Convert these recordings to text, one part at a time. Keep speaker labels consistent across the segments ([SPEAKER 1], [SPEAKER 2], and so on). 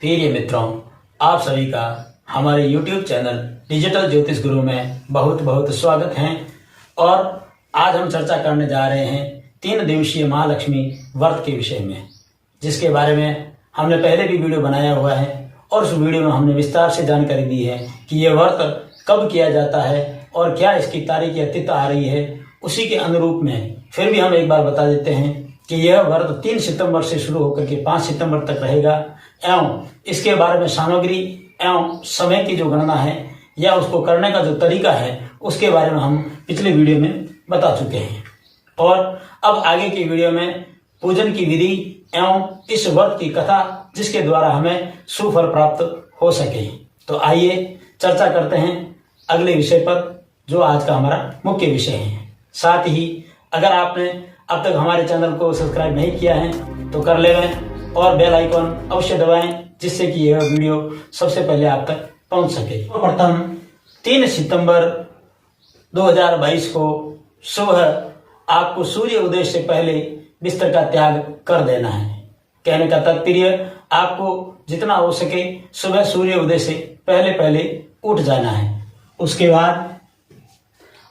[SPEAKER 1] प्रिय मित्रों, आप सभी का हमारे YouTube चैनल डिजिटल ज्योतिष गुरु में बहुत बहुत स्वागत है। और आज हम चर्चा करने जा रहे हैं 3 दिवसीय महालक्ष्मी व्रत के विषय में, जिसके बारे में हमने पहले भी वीडियो बनाया हुआ है और उस वीडियो में हमने विस्तार से जानकारी दी है कि यह व्रत कब किया जाता है और क्या इसकी तारीख या तिथि आ रही है। उसी के अनुरूप में फिर भी हम एक बार बता देते हैं कि यह व्रत 3 सितंबर से शुरू होकर के 5 सितंबर तक रहेगा एवं इसके बारे में सामग्री एवं समय की जो गणना है या उसको करने का जो तरीका है उसके बारे में हम पिछले वीडियो में बता चुके हैं। और अब आगे की वीडियो में पूजन की विधि एवं इस व्रत की कथा, जिसके द्वारा हमें सुफल प्राप्त हो सके। तो आइए चर्चा करते हैं अगले विषय पर, जो आज का हमारा मुख्य विषय है। साथ ही अगर आपने अब तक हमारे चैनल को सब्सक्राइब नहीं किया है तो कर लें और बेल आइकॉन अवश्य दबाएं, जिससे कि यह वीडियो सबसे पहले आप तक पहुंच सके। प्रथम 3 सितंबर 2022 को सुबह आपको सूर्य उदय से पहले बिस्तर का त्याग कर देना है। कहने का तात्पर्य, आपको जितना हो सके सुबह सूर्य उदय से पहले पहले उठ जाना है। उसके बाद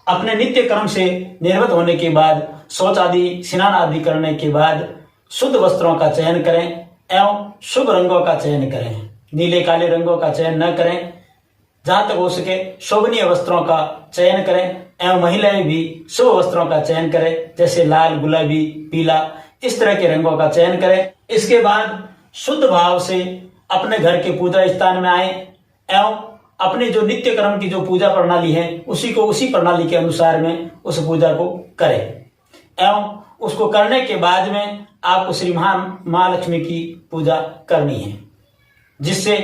[SPEAKER 1] अपने नित्य कर्म से निर्वृत्त होने के बाद, शौच आदि स्नान आदि करने के बाद शुद्ध वस्त्रों का चयन करें एवं शुभ रंगों का चयन करें। नीले काले रंगों का चयन न करें। जहां तक हो सके शोभनीय वस्त्रों का चयन करें एवं महिलाएं भी शुभ वस्त्रों का चयन करें, जैसे लाल, गुलाबी, पीला, इस तरह के रंगों का चयन करें। इसके बाद शुद्ध भाव से अपने घर के पूजा स्थान में आए एवं अपनी जो नित्य कर्म की जो पूजा प्रणाली है उसी प्रणाली के अनुसार में उस पूजा को करें एवं उसको करने के बाद में आपको श्री महालक्ष्मी की पूजा करनी है, जिससे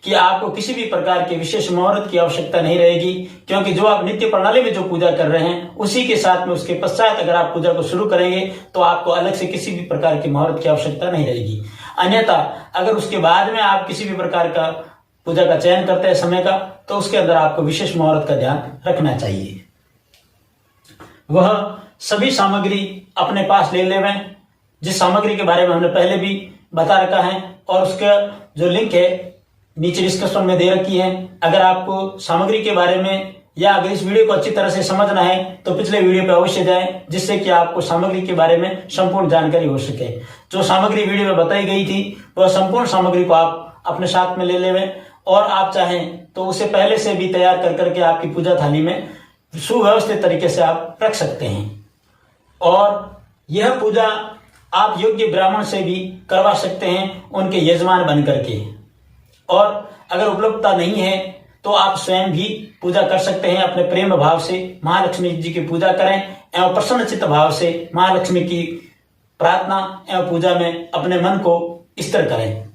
[SPEAKER 1] कि आपको किसी भी प्रकार के विशेष मुहूर्त की आवश्यकता नहीं रहेगी। क्योंकि जो आप नित्य प्रणाली में जो पूजा कर रहे हैं उसी के साथ में उसके पश्चात अगर आप पूजा को शुरू करेंगे तो आपको अलग से किसी भी प्रकार के मुहूर्त की आवश्यकता नहीं रहेगी। अन्यथा अगर उसके बाद में आप किसी भी प्रकार का पूजा का चयन करते हैं समय का, तो उसके अंदर आपको विशेष मुहूर्त का ध्यान रखना चाहिए। वह सभी सामग्री अपने पास ले लेवें, जिस सामग्री के बारे में हमने पहले भी बता रखा है और उसका जो लिंक है नीचे डिस्क्रिप्शन में दे रखी है। अगर आपको सामग्री के बारे में या अगर इस वीडियो को अच्छी तरह से समझना है तो पिछले वीडियो पे अवश्य जाएं, जिससे कि आपको सामग्री के बारे में संपूर्ण जानकारी हो सके। जो सामग्री वीडियो में बताई गई थी वह संपूर्ण सामग्री को आप अपने साथ में ले लेवें और आप चाहें तो उसे पहले से भी तैयार कर करके आपकी पूजा थाली में सुव्यवस्थित तरीके से आप रख सकते हैं। और यह पूजा आप योग्य ब्राह्मण से भी करवा सकते हैं, उनके यजमान बन करके। और अगर उपलब्धता नहीं है तो आप स्वयं भी पूजा कर सकते हैं। अपने प्रेम भाव से महालक्ष्मी जी की पूजा करें एवं प्रसन्न चित्त भाव से महालक्ष्मी की प्रार्थना एवं पूजा में अपने मन को स्थिर करें।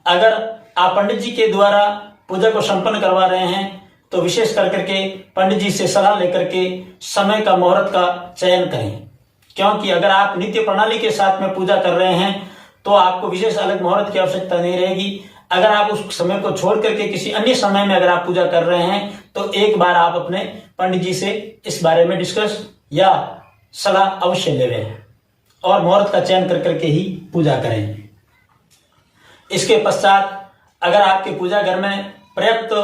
[SPEAKER 1] अगर आप पंडित जी के द्वारा पूजा को संपन्न करवा रहे हैं तो विशेष करके पंडित जी से सलाह लेकर के समय का मुहूर्त का चयन करें। क्योंकि अगर आप नित्य प्रणाली के साथ में पूजा कर रहे हैं तो आपको विशेष अलग मुहूर्त की आवश्यकता नहीं रहेगी। अगर आप उस समय को छोड़ करके किसी अन्य समय में अगर आप पूजा कर रहे हैं तो एक बार आप अपने पंडित जी से इस बारे में डिस्कस या सलाह अवश्य ले लें और मुहूर्त का चयन कर करके ही पूजा करें। इसके पश्चात अगर आपके पूजा घर में पर्याप्त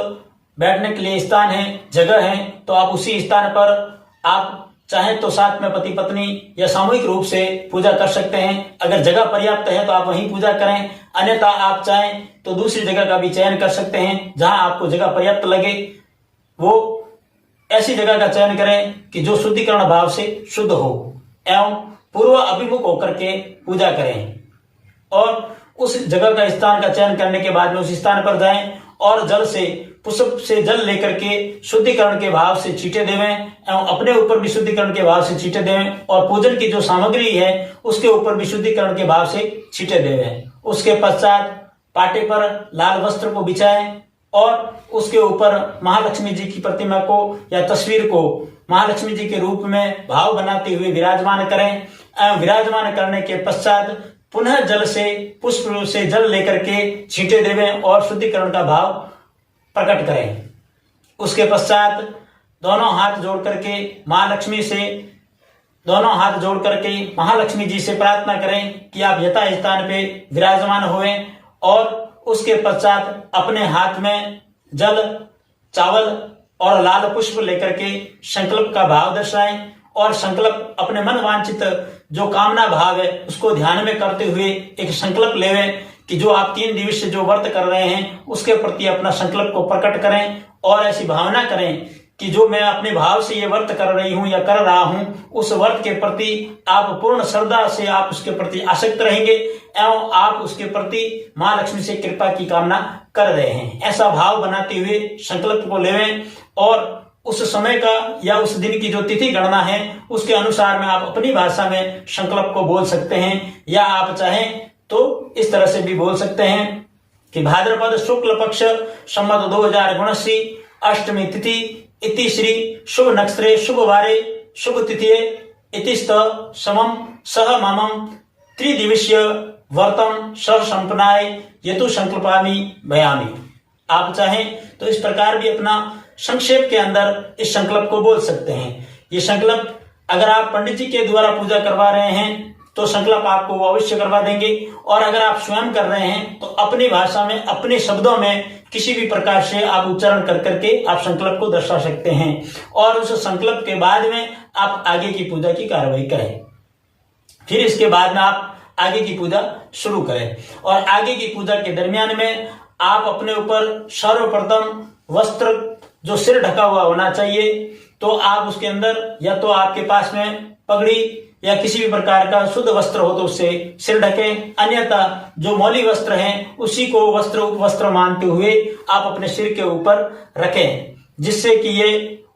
[SPEAKER 1] बैठने के लिए स्थान है, जगह है, तो आप उसी स्थान पर आप चाहे तो साथ में पति पत्नी या सामूहिक रूप से पूजा कर सकते हैं। अगर जगह पर्याप्त है तो आप वहीं पूजा करें, अन्यथा आप चाहें तो दूसरी जगह का भी चयन कर सकते हैं। जहां आपको जगह पर्याप्त लगे वो ऐसी जगह का चयन करें कि जो शुद्धिकरण भाव से शुद्ध हो एवं पूर्व अभिमुख होकर के पूजा करें। और उस जगह का स्थान का चयन करने के बाद में उस स्थान पर जाएं और जल से पुष्प से जल लेकर के शुद्धिकरण के भाव से छींटे देवें एवं अपने ऊपर भी शुद्धिकरण के भाव से छींटे देवें और पूजन की जो सामग्री है उसके ऊपर भी शुद्धिकरण के भाव से छींटे देवें। उसके पश्चात पाटे पर लाल वस्त्र को बिछाएं और उसके ऊपर महालक्ष्मी जी की प्रतिमा को या तस्वीर को महालक्ष्मी जी के रूप में भाव बनाते हुए विराजमान करें एवं विराजमान करने के पश्चात पुनः जल से पुष्प से जल लेकर के छींटे देवें और शुद्धिकरण का भाव प्रकट करें। उसके पश्चात दोनों हाथ जोड़ करके महालक्ष्मी जी से प्रार्थना करें कि आप यथा स्थान पे विराजमान हुए और उसके पश्चात अपने हाथ में जल, चावल और लाल पुष्प लेकर के संकल्प का भाव दर्शाएं और संकल्प अपने मन वांछित जो कामना भाव है उसको ध्यान में करते हुए एक संकल्प लेवें कि जो आप 3 दिवसीय जो व्रत कर रहे हैं उसके प्रति अपना संकल्प को प्रकट करें और ऐसी भावना करें कि जो मैं अपने भाव से ये व्रत कर रही हूं या कर रहा हूं उस व्रत के प्रति आप पूर्ण श्रद्धा से आप उसके प्रति आसक्त रहेंगे एवं आप उसके प्रति मां लक्ष्मी से कृपा की कामना कर रहे हैं। ऐसा भाव बनाते हुए संकल्प को लेवें और उस समय का या उस दिन की जो तिथि गणना है उसके अनुसार में आप अपनी भाषा में संकल्प को बोल सकते हैं या आप चाहें तो इस तरह से भी बोल सकते हैं कि भाद्रपद शुक्ल पक्ष संवत 2079 अष्टमी तिथि इति श्री शुभ नक्षत्रे शुभ वारे शुभ तिथिये इतिस्त समम सह ममम त्रिदिवसीय व्रतम सह संपन्नाय यतु संकल्पामि भयामि। आप चाहें तो इस प्रकार भी अपना संक्षेप के अंदर इस संकल्प को बोल सकते हैं। ये संकल्प अगर आप पंडित जी के द्वारा पूजा करवा रहे हैं तो संकल्प आपको वो अवश्य करवा देंगे और अगर आप स्वयं कर रहे हैं तो अपनी भाषा में अपने शब्दों में किसी भी प्रकार से आप उच्चारण कर करके आप संकल्प को दर्शा सकते हैं और उस संकल्प के बाद में आप आगे की पूजा की कार्रवाई करें। फिर इसके बाद में आप आगे की पूजा शुरू करें और आगे की पूजा के दरमियान में आप अपने ऊपर सर्वप्रथम वस्त्र जो सिर ढका हुआ होना चाहिए तो आप उसके अंदर या तो आपके पास में पगड़ी या किसी भी प्रकार का शुद्ध वस्त्र हो तो उससे सिर ढकें, अन्यथा जो मौली वस्त्र हैं उसी को वस्त्र मानते हुए आप अपने सिर के ऊपर रखें जिससे कि ये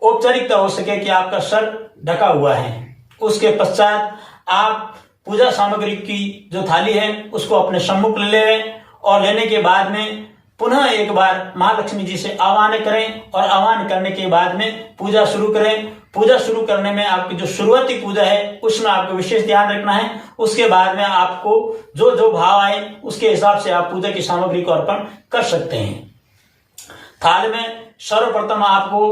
[SPEAKER 1] औपचारिकता हो सके कि आपका सर ढका हुआ है। उसके पश्चात आप पूजा सामग्री की जो थाली है उसको अपने सम्मुख ले लें और लेने के बाद में पुनः एक बार मां लक्ष्मी जी से आह्वान करें और आह्वान करने के बाद में पूजा शुरू करें। पूजा शुरू करने में आपकी जो शुरुआती पूजा है उसमें आपको विशेष ध्यान रखना है। उसके बाद में आपको जो जो भाव आए उसके हिसाब से आप पूजा की सामग्री को अर्पण कर सकते हैं। थाल में सर्वप्रथम आपको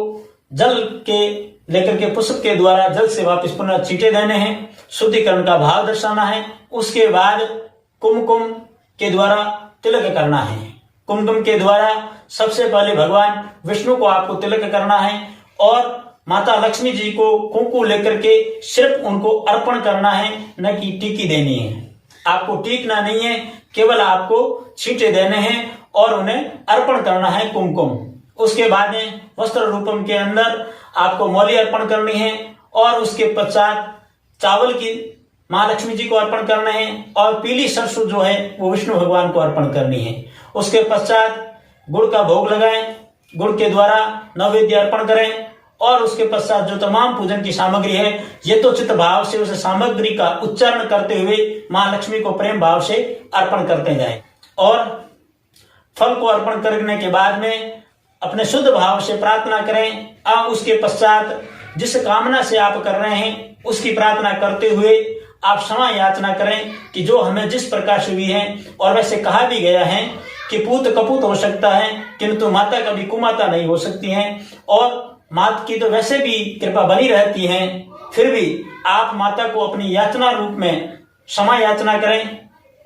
[SPEAKER 1] जल के लेकर के पुष्प के द्वारा जल से वापस पुनः छींटे देने हैं, शुद्धिकरण का भाव दर्शाना है। उसके बाद कुमकुम के द्वारा तिलक करना है। कुमकुम के द्वारा सबसे पहले भगवान विष्णु को आपको तिलक करना है और माता लक्ष्मी जी को कुंकू लेकर के सिर्फ उनको अर्पण करना है, न कि टीकी देनी है। आपको टीकना नहीं है, केवल आपको छींटे देने हैं और उन्हें अर्पण करना है कुमकुम। उसके बाद में वस्त्र रूपम के अंदर आपको मौली अर्पण करनी है और उसके पश्चात चावल की मां लक्ष्मी जी को अर्पण करना है और पीली सरसों जो है वो विष्णु भगवान को अर्पण करनी है। उसके पश्चात गुड़ का भोग लगाएं, गुड़ के द्वारा नैवेद्य अर्पण करें और उसके पश्चात जो तमाम पूजन की सामग्री है ये तो चित्त भाव से उस सामग्री का उच्चारण करते हुए मां लक्ष्मी को प्रेम भाव से अर्पण करते जाएं और फल को अर्पण करने के बाद में अपने शुद्ध भाव से प्रार्थना करें। अब उसके पश्चात जिस कामना से आप कर रहे हैं उसकी प्रार्थना करते हुए आप क्षमा याचना करें कि जो हमें जिस प्रकार से हुई है, और वैसे कहा भी गया है कि पूत कपूत हो सकता है किंतु माता कभी कुमाता नहीं हो सकती हैं और माता की तो वैसे भी कृपा बनी रहती है। फिर भी आप माता को अपनी याचना रूप में क्षमा याचना करें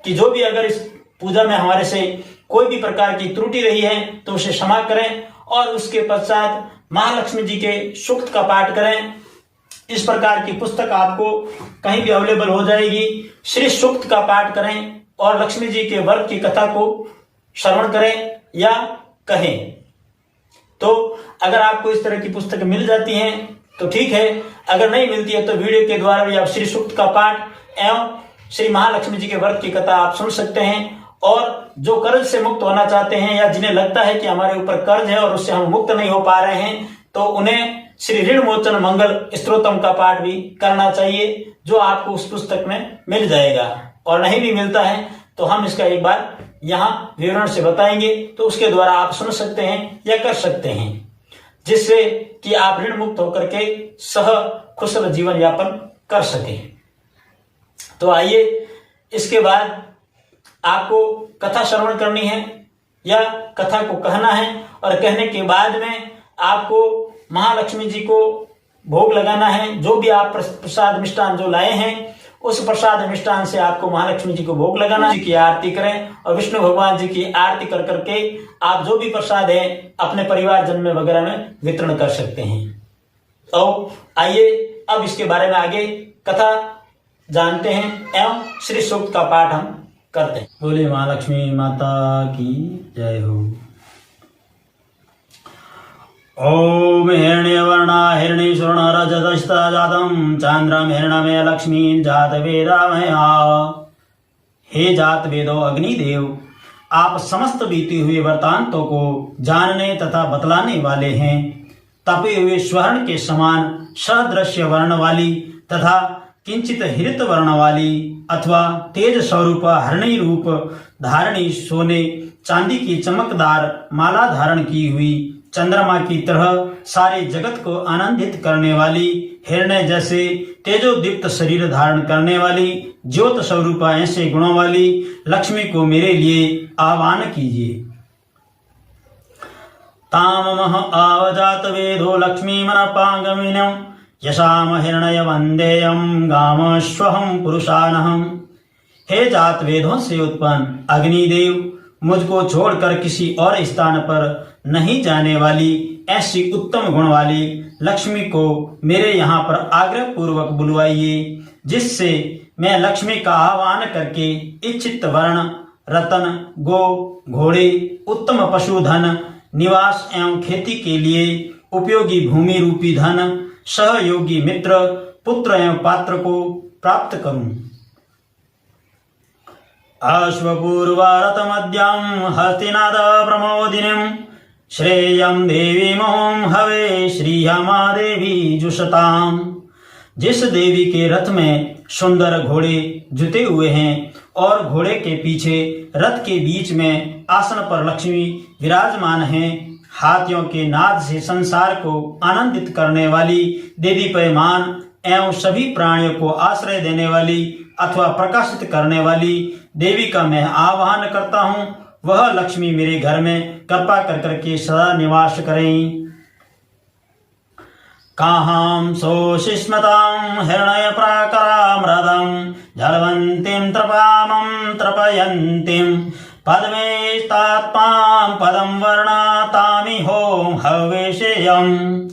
[SPEAKER 1] कि जो भी अगर इस पूजा में हमारे से कोई भी प्रकार की त्रुटि रही है तो उसे क्षमा करें और उसके पश्चात महालक्ष्मी जी के सूक्त का पाठ करें। इस प्रकार की पुस्तक आपको कहीं भी अवेलेबल हो जाएगी। श्री सूक्त का पाठ करें और लक्ष्मी जी के व्रत की कथा को श्रवण करें या कहें। तो अगर आपको इस तरह की पुस्तक मिल जाती हैं तो ठीक है, अगर नहीं मिलती है तो वीडियो के द्वारा भी आप श्री सूक्त का पाठ एवं श्री महालक्ष्मी जी के व्रत की कथा आप सुन सकते हैं। और जो कर्ज से मुक्त होना चाहते हैं या जिन्हें लगता है कि हमारे ऊपर कर्ज है और उससे हम मुक्त नहीं हो पा रहे हैं तो उन्हें श्री ऋण मोचन मंगल स्तोत्रम का पाठ भी करना चाहिए, जो आपको उस पुस्तक में मिल जाएगा। और नहीं भी मिलता है तो हम इसका एक बार यहाँ विवरण से बताएंगे, तो उसके द्वारा आप सुन सकते हैं या कर सकते हैं, जिससे कि आप ऋण मुक्त होकर के सह खुशल जीवन यापन कर सकें। तो आइए, इसके बाद आपको कथा श्रवण करनी है या कथा को कहना है और कहने के बाद में आपको महालक्ष्मी जी को भोग लगाना है। जो भी आप प्रसाद मिष्ठान जो लाए हैं उस प्रसाद मिष्ठान से आपको महालक्ष्मी जी को भोग लगाना, जी की आरती करें और विष्णु भगवान जी की आरती कर करके आप जो भी प्रसाद है अपने परिवारजन में वगैरह में वितरण कर सकते हैं। तो आइए अब इसके बारे में आगे कथा जानते हैं एवं श्री सूक्त का पाठ हम करते हैं। बोले महालक्ष्मी माता की जय हो। ओम हिरण्यवर्णा हिरण्यशूर्ण रजतस्ता जातम चांद्रम हिरण्यमय लक्ष्मी जात वेदामया। हे जात वेदो अग्निदेव, आप समस्त बीते हुए वृतांतों को जानने तथा बतलाने वाले हैं। तपे हुए स्वर्ण के समान सदृश्य वर्ण वाली तथा किंचित हरित वर्ण वाली अथवा तेज स्वरूप हरणी रूप धारणी सोने चांदी की चमकदार माला धारण की हुई चंद्रमा की तरह सारे जगत को आनंदित करने वाली हिरण्य जैसे तेजोदीप्त शरीर धारण करने वाली ज्योत स्वरूपा ऐसे गुणों वाली लक्ष्मी को मेरे लिए आह्वान कीजिए। ताममह आवजात वेदो लक्ष्मी मनपांगमिनम यशाम हिरण्य वंदेयम गामश्वहम पुरुषानहम। हे जात वेदों से उत्पन्न अग्निदेव, मुझको छोड़कर किसी और स्थान पर नहीं जाने वाली ऐसी उत्तम गुण वाली लक्ष्मी को मेरे यहाँ पर आग्रह पूर्वक बुलवाइए, जिससे मैं लक्ष्मी का आह्वान करके इच्छित वर्ण रतन गो घोड़े उत्तम पशुधन निवास एवं खेती के लिए उपयोगी भूमि रूपी धन सहयोगी मित्र पुत्र एवं पात्र को प्राप्त करूं। अश्वपूर्वारतमद्यं हस्तिनाद प्रमोदिनीं श्रेयं देवी मोम हवे श्रीहमा देवी जुषताम। जिस देवी के रथ में सुंदर घोड़े जुते हुए हैं और घोड़े के पीछे रथ के बीच में आसन पर लक्ष्मी विराजमान हैं, हाथियों के नाद से संसार को आनंदित करने वाली देदीप्यमान एवं सभी प्राणियों को आश्रय देने वाली अथवा प्रकाशित करने वाली देवी का मैं आह्वान करता हूँ। वह लक्ष्मी मेरे घर में कृपा कर करके सदा निवास करें। काहां सोशिष्मतां हिरण्य प्राकारामृतं जलवन्तीं त्रपामं त्रपयन्तीं पद्मेस्तात्मां पदं वर्णातामिहो हवेशेयम्।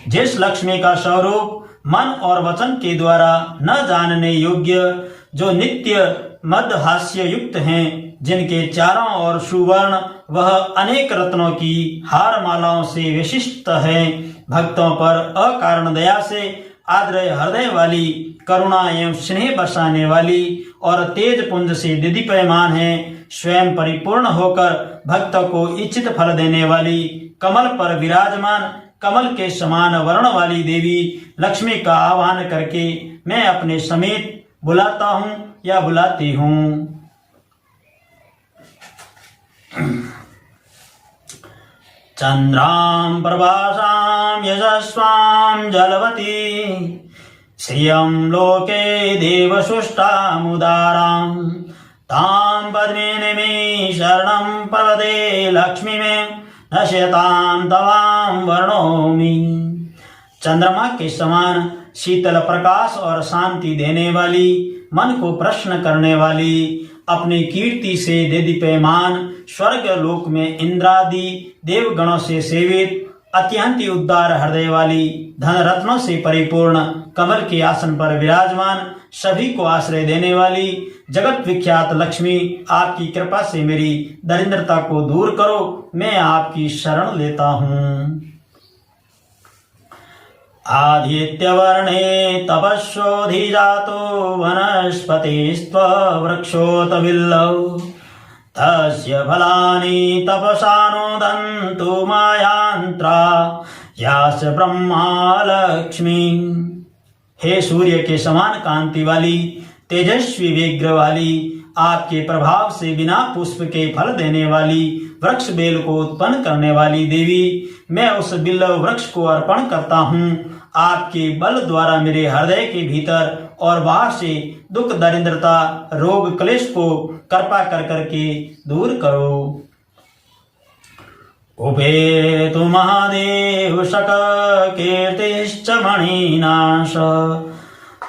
[SPEAKER 1] जिस लक्ष्मी का स्वरूप मन और वचन के द्वारा न जानने योग्य, जो नित्य मदहास्य युक्त हैं, जिनके चारों ओर सुवर्ण वह अनेक रत्नों की हार मालाओं से विशिष्ट है, भक्तों पर अकारण दया से आद्र हृदय वाली करुणा एवं स्नेह बरसाने वाली और तेज पुंज से दिदीप्यमान है, स्वयं परिपूर्ण होकर भक्तों को इच्छित फल देने वाली कमल पर विराजमान कमल के समान वर्ण वाली देवी लक्ष्मी का आह्वान करके मैं अपने समेत बुलाता हूँ या बुलाती हूँ। चंद्रां प्रभासां यशस्वां जलवती श्रियं लोके देवसुष्टामुदारां तां पद्मिनी मे शरणं प्रपदे लक्ष्मी में नश्यतां तवां वर्णोमि। चंद्रमा के समान शीतल प्रकाश और शांति देने वाली मन को प्रश्न करने वाली अपनी कीर्ति से देदीप्यमान स्वर्ग लोक में इंद्रादि देवगणों से सेवित अत्यंत उदार हृदय वाली धन रत्नों से परिपूर्ण कमल के आसन पर विराजमान सभी को आश्रय देने वाली जगत विख्यात लक्ष्मी, आपकी कृपा से मेरी दरिद्रता को दूर करो, मैं आपकी शरण लेता हूँ। आदित्यवर्णे तपस्योऽधिजातो वनस्पतिस्त्ववृक्षोतविल्लौ तस्य फलानि तपसानुदन्तु मायान्त्रा यास ब्रह्मा लक्ष्मी। हे सूर्य के समान कांति वाली तेजस्वी विग्रह वाली, आपके प्रभाव से बिना पुष्प के फल देने वाली वृक्ष बेल को उत्पन्न करने वाली देवी, मैं उस बिल्व वृक्ष को अर्पण करता हूँ। आपके बल द्वारा मेरे हृदय के भीतर और बाहर से दुख दरिद्रता रोग क्लेश को कृपा कर करके दूर करो। उपेतु महादेव शक कीर्तिश्च मणिनाश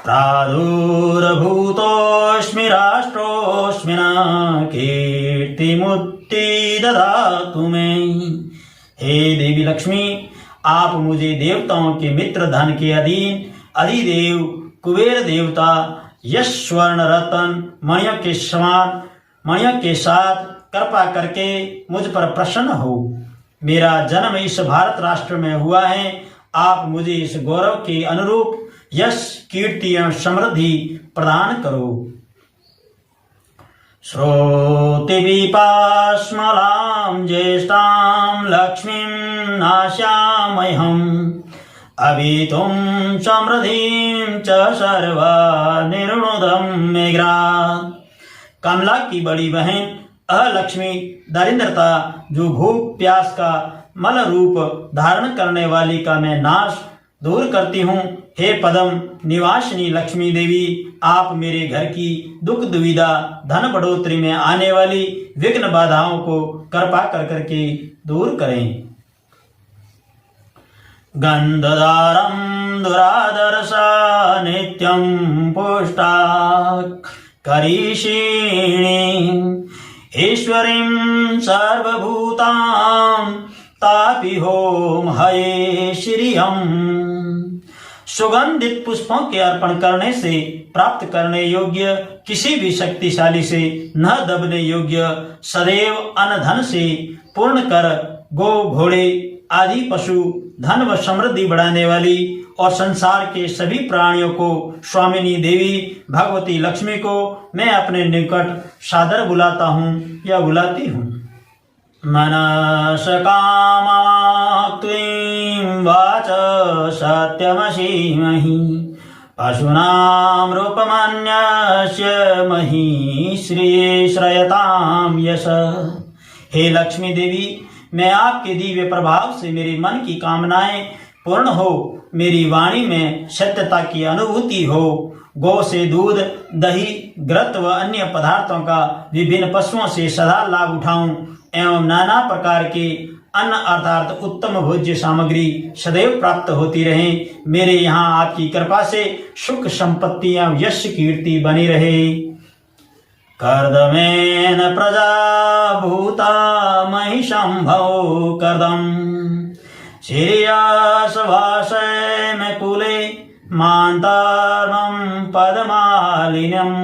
[SPEAKER 1] प्रादुर्भूतोऽस्मि राष्ट्रोऽस्मि न कीर्तिमुक्ति ददातु मे। हे देवी लक्ष्मी, आप मुझे देवताओं के मित्र धन के अधीन अधिदेव कुबेर देवता यश स्वर्ण रतन मणियों के साथ कृपा करके मुझ पर प्रसन्न हो। मेरा जन्म इस भारत राष्ट्र में हुआ है। आप मुझे इस गौरव के अनुरूप यश कीर्ति एवं समृद्धि प्रदान करो। श्रोतिविपाश्मलां ज्येष्ठां लक्ष्मीं नाश्याम्यहम् अभितुं समृद्धिं च सर्वा निर्णुदं मेघ्रा। कमला की बड़ी बहन लक्ष्मी दरिद्रता जो भूख प्यास का मल रूप धारण करने वाली का मैं नाश दूर करती हूँ। हे पदम निवासिनी लक्ष्मी देवी, आप मेरे घर की दुख दुविधा धन बढ़ोतरी में आने वाली विघ्न बाधाओं को कृपा कर करके दूर करें। गंधधारं दुरादर्शा नित्यं पुष्टा करीषिणी ईश्वरीं सर्वभूतां तापि होम हये श्रियम्। सुगंधित पुष्पों के अर्पण करने से प्राप्त करने योग्य, किसी भी शक्तिशाली से न दबने योग्य, सदैव अन्न धन से पूर्ण कर गो घोड़े आदि पशु धन व समृद्धि बढ़ाने वाली और संसार के सभी प्राणियों को स्वामिनी देवी भगवती लक्ष्मी को मैं अपने निकट सादर बुलाता हूँ या बुलाती हूँ। मनस कामाक्त्वीं वाच सत्यमसीमहि पशूनां रूपमन्यस्य मही श्रिये श्रयतां यश। हे लक्ष्मी देवी, मैं आपके दिव्य प्रभाव से मेरे मन की कामनाएं पूर्ण हो, मेरी वाणी में सत्यता की अनुभूति हो, गौ से दूध दही घृत व अन्य पदार्थों का विभिन्न पशुओं से सदा लाभ उठाऊं एवं नाना प्रकार के अन्न अर्थात उत्तम भोज्य सामग्री सदैव प्राप्त होती रहे। मेरे यहाँ आपकी कृपा से सुख संपत्ति एवं यश कीर्ति बनी रहे। कर्दमेन प्रजा भूता मही शंभो कर्दम श्रेयसवासय में कुले मांतारम पदमालिन्यम।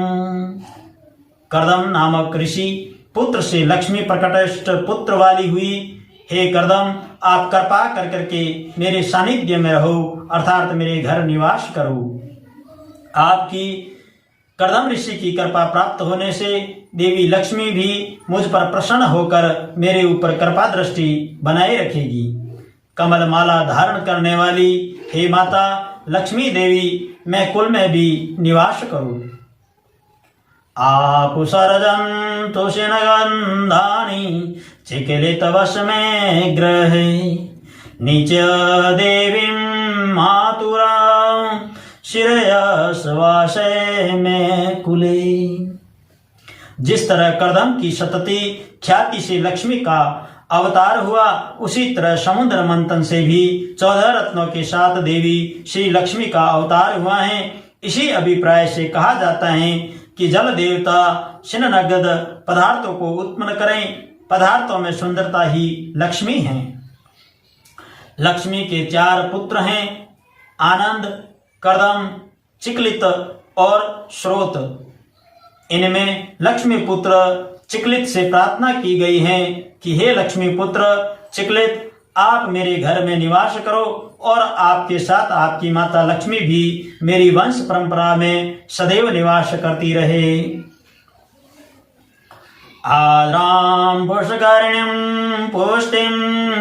[SPEAKER 1] कर्दम नामक ऋषि पुत्र से लक्ष्मी प्रकटस्थ पुत्र वाली हुई। हे कर्दम, आप कृपा कर करके मेरे सानिध्य में रहो अर्थात मेरे घर निवास करो। आपकी कर्दम ऋषि की कृपा प्राप्त होने से देवी लक्ष्मी भी मुझ पर प्रसन्न होकर मेरे ऊपर कृपा दृष्टि बनाए रखेगी। कमल माला धारण करने वाली हे माता लक्ष्मी देवी, मैं कुल में भी निवास करूं। आपुसरजन्तु शिनगन्धानि चिकिलितवश में ग्रहे नीच देवीं मातुरा श्रेयसवासय में कुले। जिस तरह कर्दम की सतती ख्याति से लक्ष्मी का अवतार हुआ, उसी तरह समुद्र मंथन से भी 14 रत्नों के साथ देवी श्री लक्ष्मी का अवतार हुआ है। इसी अभिप्राय से कहा जाता है कि जल देवता शिननगद पदार्थों को उत्पन्न करें। पदार्थों में सुंदरता ही लक्ष्मी है। लक्ष्मी के 4 पुत्र हैं, आनंद, कर्दम, चिकलित और श्रोत। इनमें लक्ष्मी पुत्र चिकलित से प्रार्थना की गई है कि हे लक्ष्मी पुत्र चिकलित, आप मेरे घर में निवास करो और आपके साथ आपकी माता लक्ष्मी भी मेरी वंश परंपरा में सदैव निवास करती रहे। आद्रां पुष्करिणीं पुष्टिं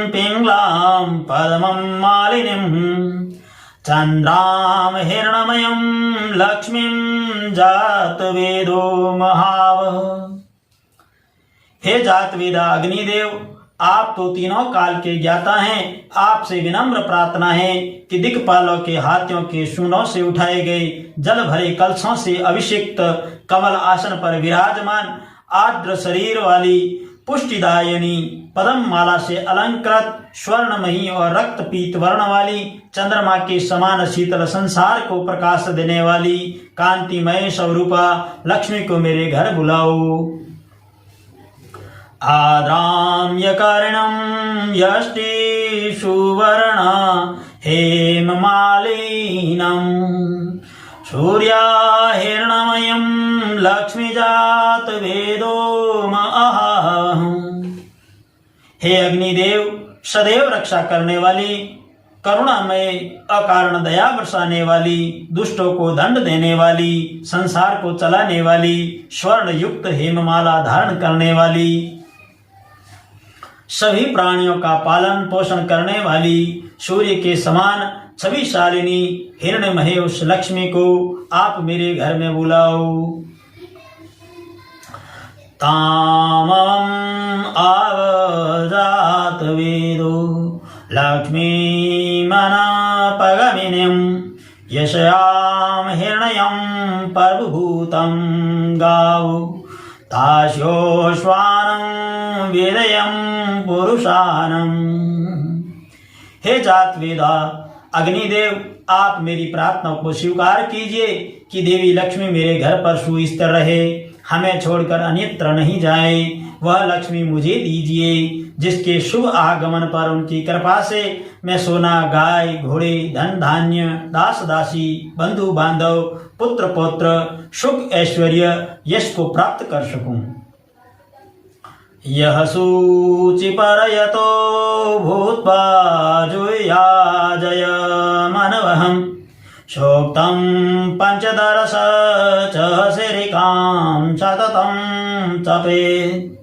[SPEAKER 1] पिंगलां पद्मं मालिनीं चंद्रां हिरण्मयं लक्ष्मीं जातवेदो महावः। हे जातवेदा अग्निदेव, आप तो तीनों काल के ज्ञाता हैं। आपसे विनम्र प्रार्थना है कि दिक्पालों के हाथियों के सूंडों से उठाए गए जल भरे कलशों से अभिषिक्त कमल आसन पर विराजमान आर्द्र शरीर वाली पुष्टिदायिनी पद्म माला से अलंकृत स्वर्णमयी और रक्त पीत वर्ण वाली चंद्रमा के समान शीतल संसार को प्रकाश देने वाली कांतिमय स्वरूपा लक्ष्मी को मेरे घर बुलाओ। आद्राम्यकर्णं यष्टि सुवर्ण हेममालिनं सूर्याहिर्णमयं लक्ष्मीजात वेदो महम्। हे अग्निदेव, सदैव रक्षा करने वाली, करुणामय, अकारण दया बरसाने वाली, दुष्टों को दंड देने वाली, संसार को चलाने वाली, स्वर्ण युक्त हेममाला धारण करने वाली, सभी प्राणियों का पालन पोषण करने वाली, सूर्य के समान छविशालिनी हिरण्मयी उस लक्ष्मी को आप मेरे घर में बुलाओ। तामम् आवजात वेदो लक्ष्मी मनापगमिनीं यशयाम हिरण्यं पर्वभूतं गावो तास्योश्वानं वेदयं पुरुषानम्। हे जात वेदा अग्निदेव, आप मेरी प्रार्थना को स्वीकार कीजिए कि देवी लक्ष्मी मेरे घर पर सुस्थिर रहे, हमें छोड़कर अन्यत्र नहीं जाए। वह लक्ष्मी मुझे दीजिए जिसके शुभ आगमन पर उनकी कृपा से मैं सोना, गाय, घोड़े, धन धान्य, दास दासी, बंधु बांधव, पुत्र पौत्र, सुख ऐश्वर्य, यश को प्राप्त कर सकूं। यह सूचि परयतो भूत्वा जुयाजय मनवहम् शोक्तं पंचदरस च सिरिकां सततं तपेत्।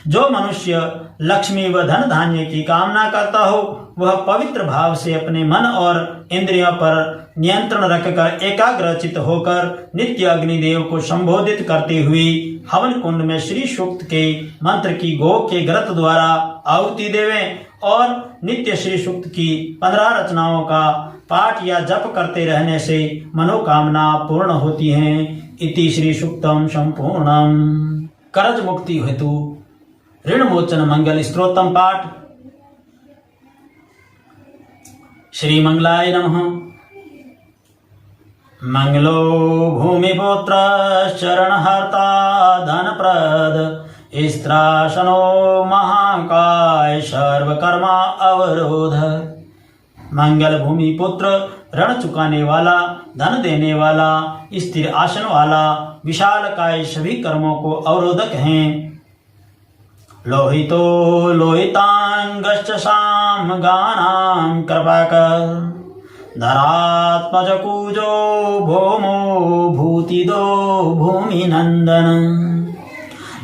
[SPEAKER 1] जो मनुष्य लक्ष्मी व धन धान्य की कामना करता हो वह पवित्र भाव से अपने मन और इंद्रियों पर नियंत्रण रखकर एकाग्रचित होकर नित्य अग्निदेव को संबोधित करते हुए हवन कुंड में श्री सूक्त के मंत्र की गो के ग्रत द्वारा आहुति देवें और नित्य श्री सूक्त की 15 रचनाओं का पाठ या जप करते रहने से मनोकामना पूर्ण होती हैं। इति श्री सूक्तम संपूर्णम। कर्ज मुक्ति हेतु ऋण मोचन मंगल स्तोत्रम पाठ। श्री मंगलाय नमः। मंगलो भूमिपुत्र शरणहर्ता धनप्रद स्त्रासनो महाकाय सर्वकर्मा अवरोध। मंगल भूमि पुत्र ऋण चुकाने वाला, धन देने वाला, स्थिर आसन वाला, विशाल काय सभी कर्मों को अवरोधक हैं। लोहितो लोहितांगश्च सामगानां कृपाकर धरात्मज कूजो भौमो भूतिदो भूमि नंदन।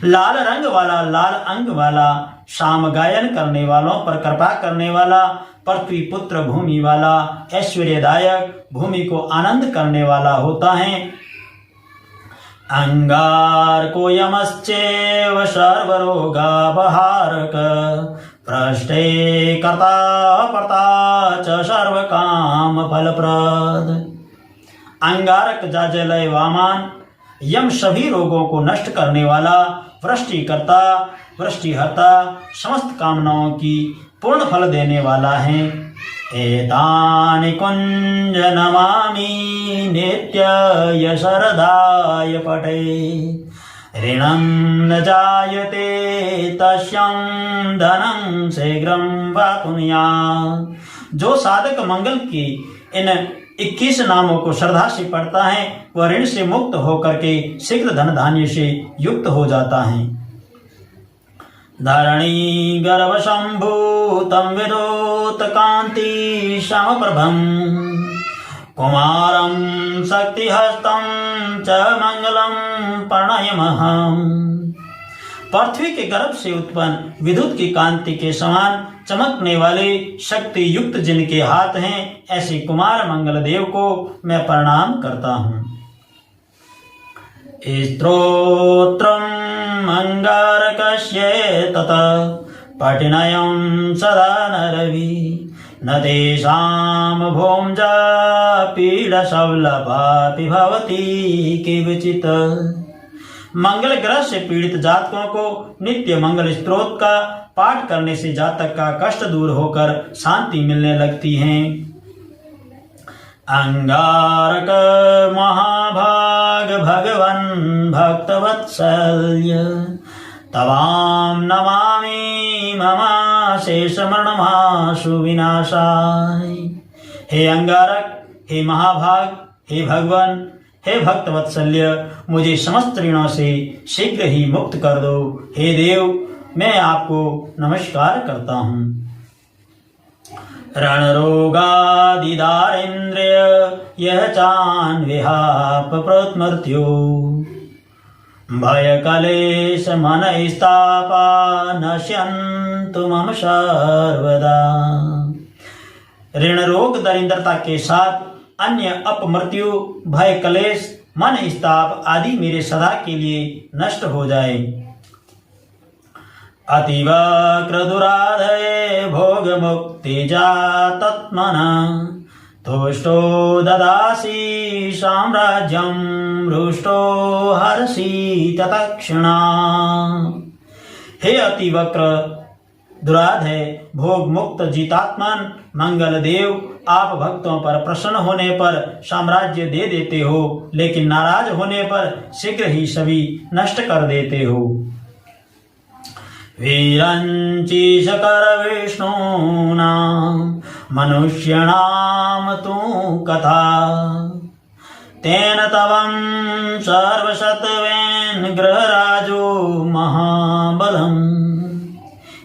[SPEAKER 1] लाल रंग वाला, लाल अंग वाला, शाम गायन करने वालों पर कृपा करने वाला, पृथ्वी पुत्र भूमि वाला, ऐश्वर्यदायक, भूमि को आनंद करने वाला होता है। अंगारको यमश्चैव सर्वरोगापहारक पृष्ठे कर्ता पर्ता च सर्वकाम फलप्रद। अंगारक जाजलय वामान, यम सभी रोगों को नष्ट करने वाला, वृष्टिकर्ता, वृष्टिहर्ता, समस्त कामनाओं की पूर्ण फल देने वाला है। एतानि कुंज नमामि नित्य यशरदाय पटे ऋणं न जायते तस्यं धनं शीघ्रं प्राप्नुयात्। जो साधक मंगल की इन 21 नामों को श्रद्धा से पढ़ता है वह ऋण से मुक्त होकर के शीघ्र धन धान्य से युक्त हो जाता है। धरणी गर्भ संभूतं विदोत कांति समप्रभं कुमारं शक्तिहस्तं च मंगलम प्रणयमहम्। पृथ्वी के गर्भ से उत्पन्न विद्युत की कांति के समान चमकने वाले शक्ति युक्त जिनके हाथ हैं ऐसे कुमार मंगल देव को मैं प्रणाम करता हूँ। स्तोत्रम् अंगारकस्य ततः पठिनयं सदा नरवि न तेषां भोंजा पीडा सवलभापि भवति किंचित्। मंगल ग्रह से पीड़ित जातकों को नित्य मंगल स्तोत्र का पाठ करने से जातक का कष्ट दूर होकर शांति मिलने लगती है। अंगारक महाभाग भगवन् भक्तवत्सल्य तवाम नमामि मम शेष मरणमाशु विनाशाय। हे अंगारक, हे महाभाग, हे भगवान, हे भक्तवत्सल्य, मुझे समस्त ऋणों से शीघ्र ही मुक्त कर दो। हे देव, मैं आपको नमस्कार करता हूँ। रण रोगादि दारिन्द्र्य यह चान विहाप प्रतमृत्यु भय कलेश मन स्तापा नश्यन्तु मम सर्वदा। ऋण रोग दरिद्रता के साथ अन्य अपमृत्यु भय कलेश मन स्ताप आदि मेरे सदा के लिए नष्ट हो जाए। अतीव क्रदुराधये भोग मुक्ति जातत्मना तुष्टो ददासि साम्राज्यं रुष्टो हर्षि तत्क्षणा। हे अति वक्र दुराधय भोग मुक्त जितात्मन मंगल देव, आप भक्तों पर प्रसन्न होने पर साम्राज्य दे देते हो, लेकिन नाराज होने पर शीघ्र ही सभी नष्ट कर देते हो। वीरंची शकर विष्णूनां मनुष्याणां तु कथा तेन तवं सर्वशतवेन ग्रहराजो महाबलम्।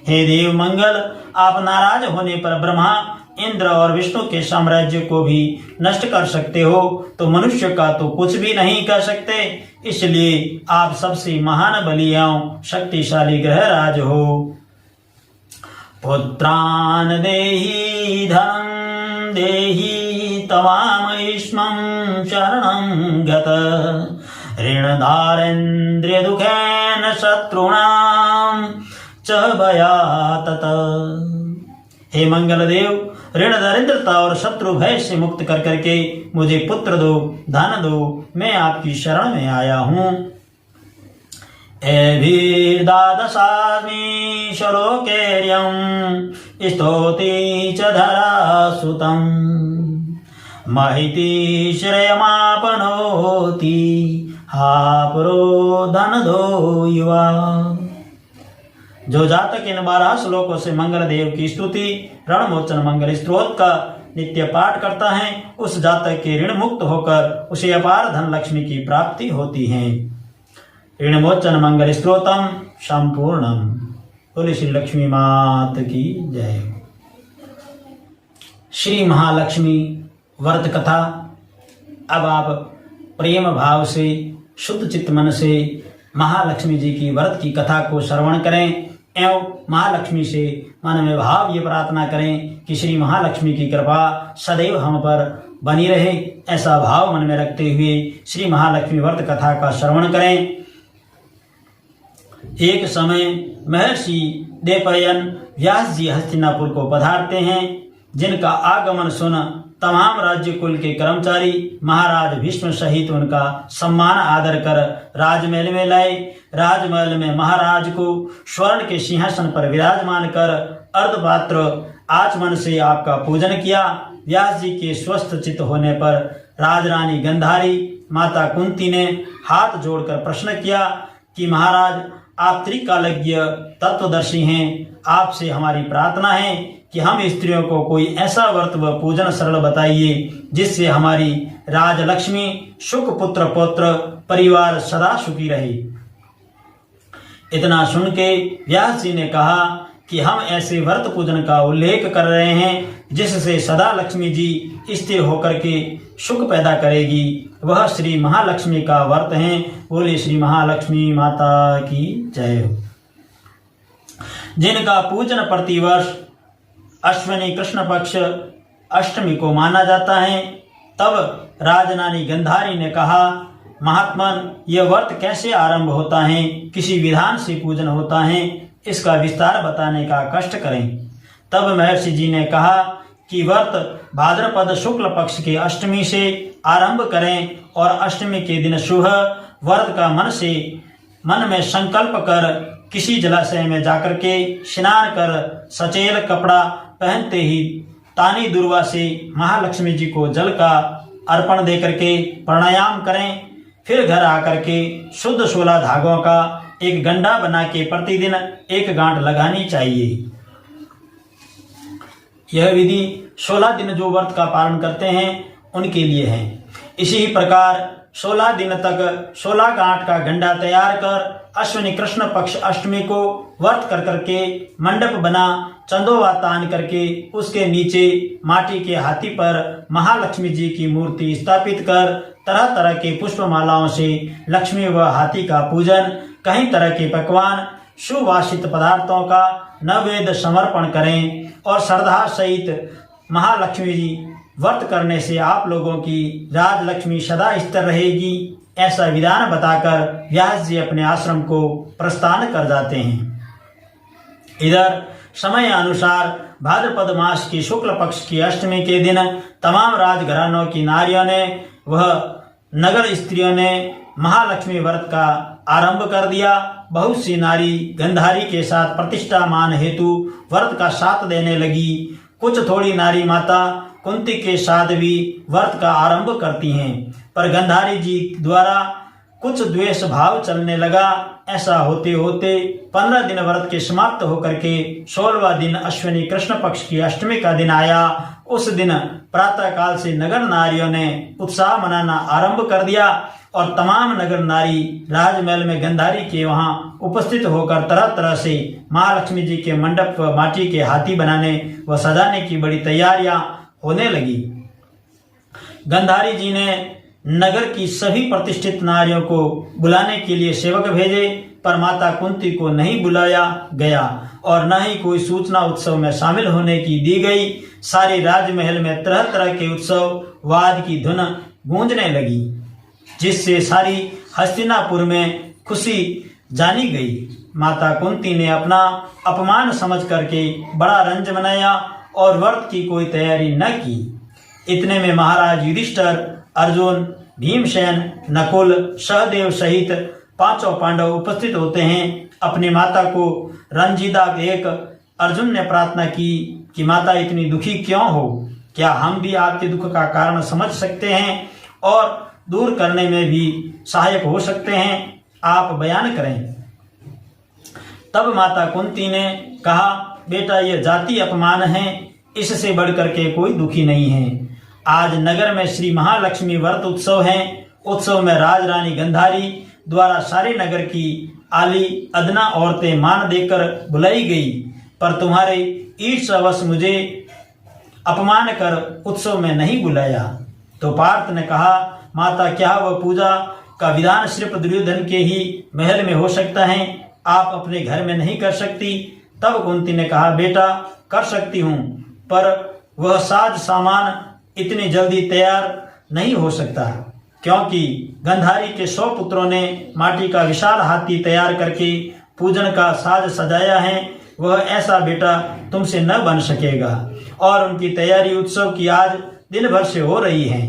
[SPEAKER 1] हे देव मंगल, आप नाराज होने पर ब्रह्मा, इंद्र और विष्णु के साम्राज्य को भी नष्ट कर सकते हो, तो मनुष्य का तो कुछ भी नहीं कर सकते। इसलिए आप सबसे महान बली एवं शक्तिशाली ग्रहराज हो। पुत्रान देहि धनं देहि तवामयुष्मं शरणं गत ऋणधारेन्द्रिय दुखेन शत्रुणां च भयातत। हे मंगल देव, ऋण दरिद्रता और शत्रु भय से मुक्त कर करके मुझे पुत्र दो, धन दो, मैं आपकी शरण में आया हूँ। एभिर्दादशास्मि श्लोकैर्यं स्तौति च धरासुतं महिति श्रेयमापनोति हापरो धन दो युवा। जो जातक इन 12 श्लोकों से मंगल देव की स्तुति रणमोचन मंगल स्तोत्र का नित्य पाठ करता है, उस जातक के ऋण मुक्त होकर उसे अपार धन लक्ष्मी की प्राप्ति होती है। ऋणमोचन मंगल स्तोत्रम संपूर्णम। बोले श्री लक्ष्मी मात की जय। श्री महालक्ष्मी व्रत कथा। अब आप प्रेम भाव से शुद्ध चित्त मन से महालक्ष्मी जी की व्रत की कथा को श्रवण करें एवं महालक्ष्मी से मन में भाव ये प्रार्थना करें कि श्री महालक्ष्मी की कृपा सदैव हम पर बनी रहे। ऐसा भाव मन में रखते हुए श्री महालक्ष्मी व्रत कथा का श्रवण करें। एक समय महर्षि देवयन व्यास जी हस्तिनापुर को पधारते हैं, जिनका आगमन सुन तमाम राज्य कुल के कर्मचारी महाराज भीष्म सहित उनका सम्मान आदर कर राजमहल में लाए। राजमहल में महाराज को स्वर्ण के सिंहासन पर विराजमान कर अर्धपात्र आचमन से आपका पूजन किया। व्यास जी के स्वस्थ चित्त होने पर राजरानी गंधारी माता कुंती ने हाथ जोड़कर प्रश्न किया कि महाराज, आप त्रिकालज्ञ तत्वदर्शी हैं, आपसे हमारी प्रार्थना है कि हम स्त्रियों को कोई ऐसा व्रत व पूजन सरल बताइए जिससे हमारी राजलक्ष्मी सुख पुत्र पौत्र परिवार सदा सुखी रहे। इतना सुन के व्यास जी ने कहा कि हम ऐसे व्रत पूजन का उल्लेख कर रहे हैं जिससे सदा लक्ष्मी जी स्थिर होकर के सुख पैदा करेगी। वह श्री महालक्ष्मी का व्रत है। बोले श्री महालक्ष्मी माता की जय हो। जिनका पूजन प्रतिवर्ष अश्विनी कृष्ण पक्ष अष्टमी को माना जाता है। तब राजरानी गंधारी ने कहा, महात्मन, यह व्रत कैसे आरंभ होता है, किसी विधान से पूजन होता है, इसका विस्तार बताने का कष्ट करें। तब महर्षि जी ने कहा कि व्रत भाद्रपद शुक्ल पक्ष के अष्टमी से आरंभ करें और अष्टमी के दिन सुबह व्रत का मन से मन में संकल्प कर किसी जलाशय में जाकर के स्नान कर सचेल कपड़ा पहनते ही तानी दुर्वा से महालक्ष्मी जी को जल का अर्पण दे करके प्राणायाम करें। फिर घर आकर के शुद्ध 16 धागों का एक गंडा बना के प्रतिदिन एक गांठ लगानी चाहिए। यह विधि 16 दिन जो व्रत का पालन करते हैं उनके लिए है। इसी प्रकार 16 दिन तक 16 गांठ का गंडा तैयार कर अश्विनी कृष्ण पक्ष अष्टमी को व्रत कर करके मंडप बना चंदोवा तान करके उसके नीचे माटी के हाथी पर महालक्ष्मी जी की मूर्ति स्थापित कर तरह तरह के पुष्पमालाओं से लक्ष्मी व हाथी का पूजन, कई तरह के पकवान सुवासित पदार्थों का नैवेद्य समर्पण करें और श्रद्धा सहित महालक्ष्मी जी व्रत करने से आप लोगों की राजलक्ष्मी सदा स्थिर रहेगी, ऐसा विधान बताकर व्यास जी अपने आश्रम को प्रस्थान कर जाते हैं। इधर समय अनुसार भाद्रपद मास की शुक्ल पक्ष की अष्टमी के दिन तमाम राजघरानों की नारियों ने वह नगर स्त्रियों ने महालक्ष्मी व्रत का आरंभ कर दिया। बहुत सी नारी गंधारी के साथ प्रतिष्ठा मान हेतु व्रत का साथ देने लगी। कुछ थोड़ी नारी माता कुंती के साथ भी व्रत का आरंभ करती हैं, पर गंधारी जी द्वारा कुछ द्वेष भाव चलने लगा। ऐसा होते होते 15 दिन व्रत के समाप्त होकर के 16वां दिन अश्विनी कृष्ण पक्ष की अष्टमी का दिन आया। उस दिन प्रातः काल से नगर नारियों ने उत्साह मनाना आरंभ कर दिया और तमाम नगर नारी राजमहल में गंधारी के वहां उपस्थित होकर तरह तरह से महालक्ष्मी जी के मंडप माटी के हाथी बनाने व सजाने की बड़ी तैयारियां होने लगी। गंधारी जी ने नगर की सभी प्रतिष्ठित नारियों को बुलाने के लिए सेवक भेजे, पर माता कुंती को नहीं बुलाया गया और न ही कोई सूचना उत्सव में शामिल होने की दी गई। सारे राजमहल में तरह तरह के उत्सव वाद की धुन गूंजने लगी, जिससे सारी हस्तिनापुर में खुशी जानी गई। माता कुंती ने अपना अपमान समझ करके बड़ा रंज मनाया और व्रत की कोई तैयारी न की। इतने में महाराज युधिष्ठिर, अर्जुन, भीमसेन, नकुल, सहदेव सहित 5 पांडव उपस्थित होते हैं। अपनी माता को रंजीदा देख अर्जुन ने प्रार्थना की कि माता इतनी दुखी क्यों हो? क्या हम भी आपके दुख का कारण समझ सकते हैं और दूर करने में भी सहायक हो सकते हैं? आप बयान करें। तब माता कुंती ने कहा, बेटा यह जाति अपमान है, इससे बढ़कर के कोई दुखी नहीं है। आज नगर में श्री महालक्ष्मी व्रत उत्सव है। उत्सव में राजरानी गंधारी द्वारा सारे नगर की आली अदना औरतें मान देकर बुलाई गई, पर तुम्हारे ईर्ष्यावश मुझे अपमान कर उत्सव में नहीं बुलाया। तो पार्थ ने कहा, माता क्या वह पूजा का विधान सिर्फ दुर्योधन के ही महल में हो सकता है, आप अपने घर में नहीं कर सकती? तब कुंती ने कहा, बेटा कर सकती हूँ, पर वह साज सामान इतनी जल्दी तैयार नहीं हो सकता, क्योंकि गंधारी के 100 पुत्रों ने माटी का विशाल हाथी तैयार करके पूजन का साज सजाया है। वह ऐसा बेटा तुमसे न बन सकेगा और उनकी तैयारी उत्सव की आज दिन भर से हो रही है।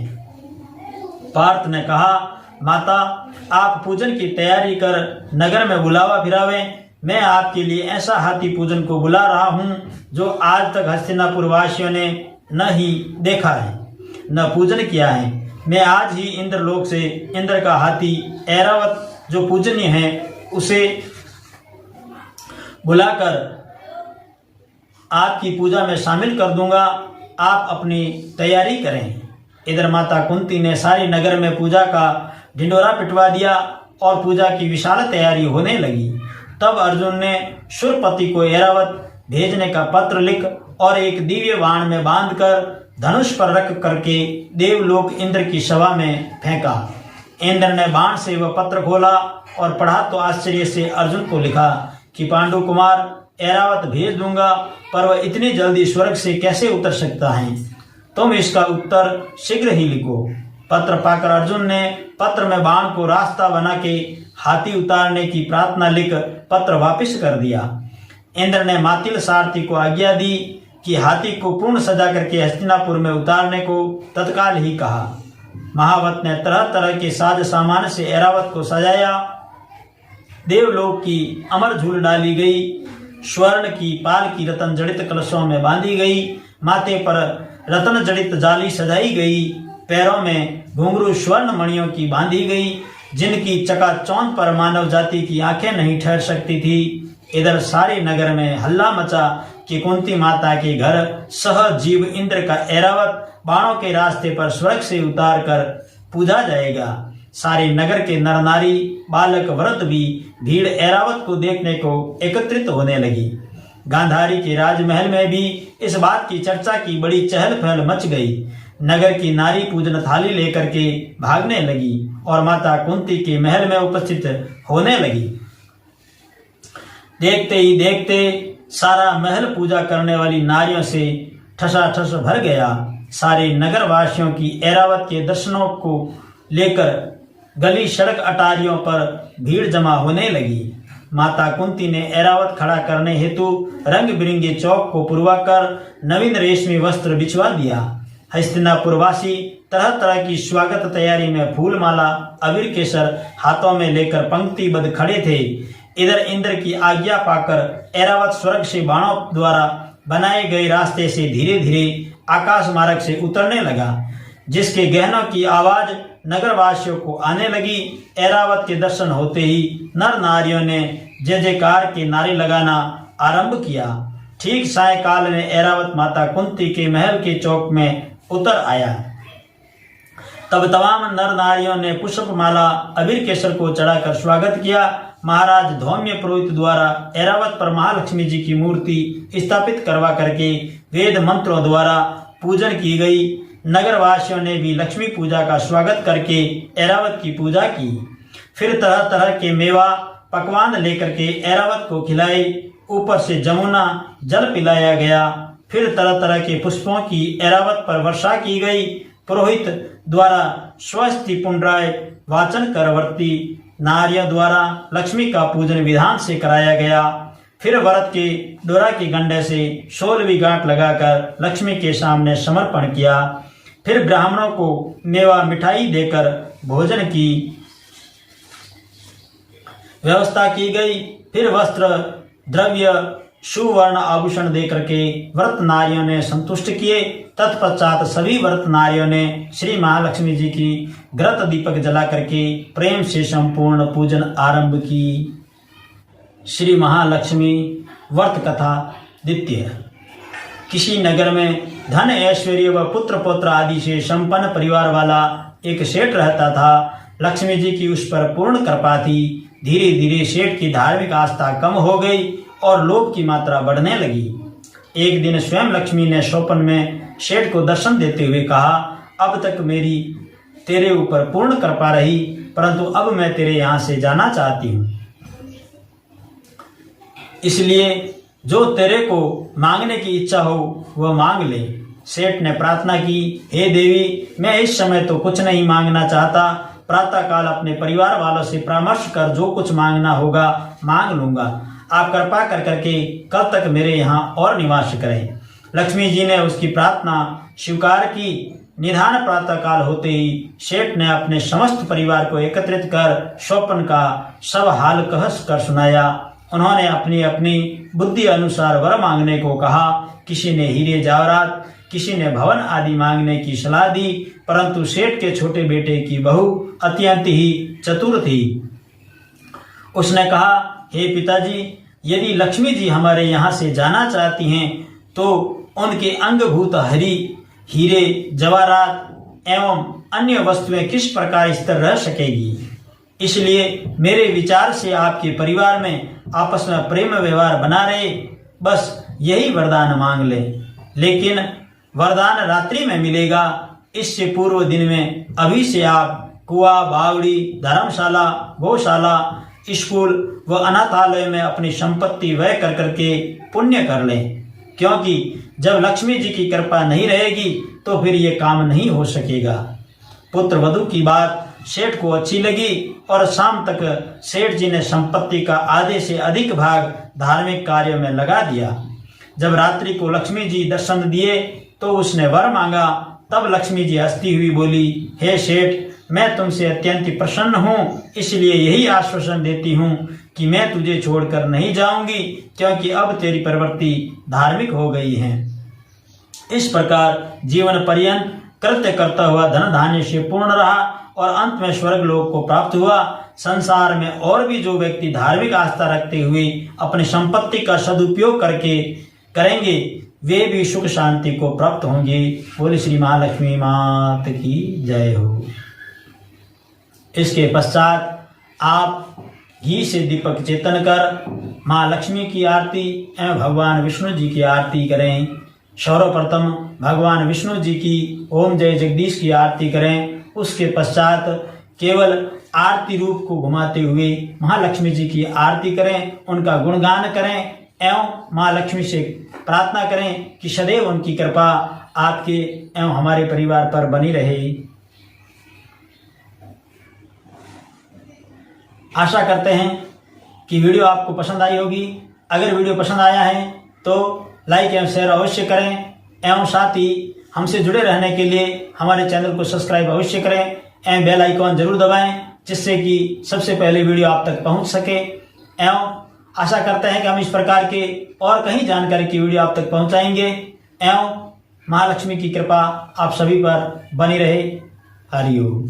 [SPEAKER 1] पार्थ ने कहा, माता आप पूजन की तैयारी कर नगर में बुलावा फिरावे। मैं आपके लिए ऐसा हाथी पूजन को बुला रहा हूँ जो आज तक हस्तिनापुर वासियों ने न ही देखा है न पूजन किया है। मैं आज ही इंद्रलोक से इंद्र का हाथी ऐरावत जो पूजनीय है उसे बुलाकर आपकी पूजा में शामिल कर दूंगा, आप अपनी तैयारी करें। इधर माता कुंती ने सारी नगर में पूजा का ढिंडोरा पिटवा दिया और पूजा की विशाल तैयारी होने लगी। तब अर्जुन ने शूरपति को ऐरावत भेजने का पत्र लिख और एक दिव्य बाण में बांधकर धनुष पर रख करके देवलोक इंद्र की सभा में फेंका। इंद्र ने बाण से वह पत्र खोला और पढ़ा तो आश्चर्य से अर्जुन को लिखा कि पांडु कुमार ऐरावत भेज दूंगा, पर वह इतनी जल्दी स्वर्ग से कैसे उतर सकता है? तुम इसका उत्तर शीघ्र ही लिखो। पत्र पाकर अर्जुन ने पत्र में बाण को रास्ता बना के हाथी उतारने की प्रार्थना लिख पत्र वापस कर दिया। इंद्र ने मातिल सारथी को आज्ञा दी कि हाथी को पूर्ण सजा करके हस्तिनापुर में उतारने को तत्काल ही कहा। महावत ने तरह तरह के साज सामान से ऐरावत को सजाया देवलोक की अमर झूल डाली गई, स्वर्ण की पाल की रतन जड़ित कलशों में बांधी गई, माथे पर रतन जड़ित जाली सजाई गई, पैरों में घुंघरू स्वर्ण मणियों की बांधी गई, जिनकी चकाचौंध पर मानव जाति की आंखें नहीं ठहर सकती थी। इधर सारे नगर में हल्ला मचा कि कुंती माता के घर सहजीव इंद्र का ऐरावत बाणों के रास्ते पर स्वर्ग से उतार कर पूजा जाएगा। सारे नगर के नर नारी बालक वृद्ध भी भीड़ ऐरावत को देखने को एकत्रित होने लगी। गांधारी के राजमहल में भी इस बात की चर्चा की बड़ी चहल पहल मच गई। नगर की नारी पूजन थाली लेकर के भागने लगी और माता कुंती के महल में उपस्थित होने लगी। देखते ही देखते सारा महल पूजा करने वाली नारियों से ठसाठस भर गया। सारे नगर वासियों की ऐरावत के दर्शनों को लेकर गली सड़क अटारियों पर भीड़ जमा होने लगी। माता कुंती ने ऐरावत खड़ा करने हेतु रंग बिरंगे चौक को पुरवाकर नवीन रेशमी वस्त्र बिछवा दिया। हस्तिनापुरवासी तरह तरह की स्वागत तैयारी में फूल माला अबीर केसर हाथों में लेकर पंक्तिबद्ध खड़े थे। इधर इंद्र की आज्ञा पाकर ऐरावत स्वर्ग से बाणों द्वारा बनाए गए रास्ते से धीरे धीरे आकाश मार्ग से उतरने लगा, जिसके गहनों की आवाज नगरवासियों को आने लगी। ऐरावत के दर्शन होते ही नर नारियों ने जय जयकार के नारे लगाना आरंभ किया। ठीक सायकाल में ऐरावत माता कुंती के महल के चौक में उतर आया। तब तमाम नर नारियों ने पुष्पमाला अबीर केसर को चढ़ाकर स्वागत किया। महाराज धौम्य पुरोहित द्वारा ऐरावत पर महालक्ष्मी जी की मूर्ति स्थापित करवा करके वेद मंत्रों द्वारा पूजन की गई। नगरवासियों ने भी लक्ष्मी पूजा का स्वागत करके ऐरावत की पूजा की। फिर तरह तरह के मेवा पकवान लेकर के ऐरावत को खिलाए। ऊपर से जमुना जल पिलाया गया। फिर तरह तरह के पुष्पों की ऐरावत पर वर्षा की गई। पुरोहित द्वारा स्वस्ति पुंड्राय वाचन कर वर्ती नारियों द्वारा लक्ष्मी का पूजन विधान से कराया गया। फिर व्रत के डोरा की गंडे से 16वीं गांठ लगाकर लक्ष्मी के सामने समर्पण किया। फिर ब्राह्मणों को मेवा मिठाई देकर भोजन की व्यवस्था की गई। फिर वस्त्र द्रव्य सुवर्ण आभूषण देकर के व्रत नारियों ने संतुष्ट किए। तत्पश्चात सभी व्रत नारियों ने श्री महालक्ष्मी जी की घृत दीपक जला करके प्रेम से संपूर्ण पूजन आरंभ की। श्री महालक्ष्मी व्रत कथा द्वितीय। किसी नगर में धन ऐश्वर्य व पुत्र पौत्र आदि से संपन्न परिवार वाला एक सेठ रहता था। लक्ष्मी जी की उस पर पूर्ण कृपा थी। धीरे धीरे सेठ की धार्मिक आस्था कम हो गई और लोभ की मात्रा बढ़ने लगी। एक दिन स्वयं लक्ष्मी ने स्वप्न में सेठ को दर्शन देते हुए कहा, अब तक मेरी तेरे ऊपर पूर्ण कृपा रही, परंतु अब मैं तेरे यहाँ से जाना चाहती हूँ, इसलिए जो तेरे को मांगने की इच्छा हो वह मांग ले। सेठ ने प्रार्थना की, हे देवी, मैं इस समय तो कुछ नहीं मांगना चाहता। प्रातः काल अपने परिवार वालों से परामर्श कर जो कुछ मांगना होगा मांग लूंगा। आप कृपा कर करके कल तक मेरे यहाँ और निवास करें। लक्ष्मी जी ने उसकी प्रार्थना स्वीकार की। निधान प्रातः काल होते ही सेठ ने अपने समस्त परिवार को एकत्रित कर स्वप्न का सब हाल कहस कर सुनाया। उन्होंने अपनी अपनी बुद्धि अनुसार वर मांगने को कहा। किसी ने हीरे जवाहरात, किसी ने भवन आदि मांगने की सलाह दी, परंतु सेठ के छोटे बेटे की बहू अत्यंत ही चतुर थी। उसने कहा, हे पिताजी, यदि लक्ष्मी जी हमारे यहाँ से जाना चाहती हैं तो उनके अंगभूत हीरे जवाहरात एवं अन्य वस्तुएं किस प्रकार स्थिर रह सकेगी। इसलिए मेरे विचार से आपके परिवार में आपस में प्रेम व्यवहार बना रहे, बस यही वरदान मांग ले। लेकिन वरदान रात्रि में मिलेगा। इससे पूर्व दिन में अभी से आप कुआं, बावड़ी, धर्मशाला, गौशाला, स्कूल व अनाथालय में अपनी संपत्ति व्यय कर करके पुण्य कर लें, क्योंकि जब लक्ष्मी जी की कृपा नहीं रहेगी तो फिर ये काम नहीं हो सकेगा। पुत्र वधू की बात सेठ को अच्छी लगी और शाम तक सेठ जी ने संपत्ति का आधे से अधिक भाग धार्मिक कार्यों में लगा दिया। जब रात्रि को लक्ष्मी जी दर्शन दिए तो उसने वर मांगा। तब लक्ष्मी जी हंसती हुई बोली, हे सेठ, मैं तुमसे अत्यंत ही प्रसन्न हूँ, इसलिए यही आश्वासन देती हूँ कि मैं तुझे छोड़कर नहीं जाऊंगी, क्योंकि अब तेरी प्रवृत्ति धार्मिक हो गई है। इस प्रकार जीवन पर्यंत कृत्य करता हुआ धन धान्य से पूर्ण रहा और अंत में स्वर्ग लोक को प्राप्त हुआ। संसार में और भी जो व्यक्ति धार्मिक आस्था रखते हुए अपनी संपत्ति का सदुपयोग करके करेंगे, वे भी सुख शांति को प्राप्त होंगे। बोले श्री महालक्ष्मी मात की जय हो। इसके पश्चात आप घी से दीपक चेतन कर माँ लक्ष्मी की आरती एवं भगवान विष्णु जी की आरती करें। सर्वप्रथम भगवान विष्णु जी की ओम जय जगदीश की आरती करें। उसके पश्चात केवल आरती रूप को घुमाते हुए महालक्ष्मी जी की आरती करें, उनका गुणगान करें एवं माँ लक्ष्मी से प्रार्थना करें कि सदैव उनकी कृपा आपके एवं हमारे परिवार पर बनी रहे। आशा करते हैं कि वीडियो आपको पसंद आई होगी। अगर वीडियो पसंद आया है तो लाइक एवं शेयर अवश्य करें एवं साथ ही हमसे जुड़े रहने के लिए हमारे चैनल को सब्सक्राइब अवश्य करें एवं बेल आइकॉन जरूर दबाएं, जिससे कि सबसे पहले वीडियो आप तक पहुंच सके। एवं आशा करते हैं कि हम इस प्रकार के और कहीं जानकारी की वीडियो आप तक पहुंचाएंगे एवं महालक्ष्मी की कृपा आप सभी पर बनी रहे। हरि ओम।